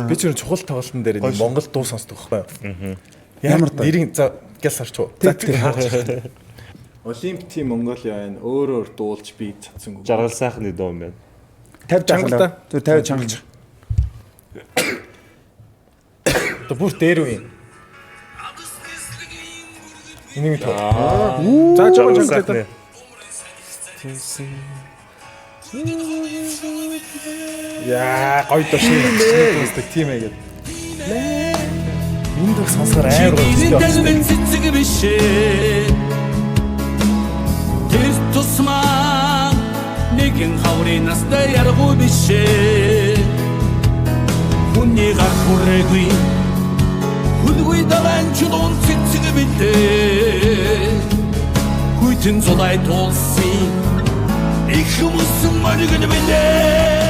Би ч чухал тоглолтын дээр нэг Монгол дуу сонсдог байхгүй юу? Ямар дуу? Нэрийг гял сарч уу. Олимп тим Монголиа энэ өөрөөр дуулж би чадсангүй. Жаргал сайхны дуу юм байна. 50 чангалаа. Түр 50 чангалж. Одоо бүр дээр үе. Энийг тоо. За жоо чангалаа. Яа, гоё дошиг тийм ээ гэдэг. Энд их сонсохоор айр гоё. Тэр тусмаа нэгэн хаврын настай яргуу бишээ. Хүний гар хүрээгүй хүлгүй даван чулуун цэцэг битээ. Хүйтэн зулай тулсын их хүмүүс мөргөн битээ.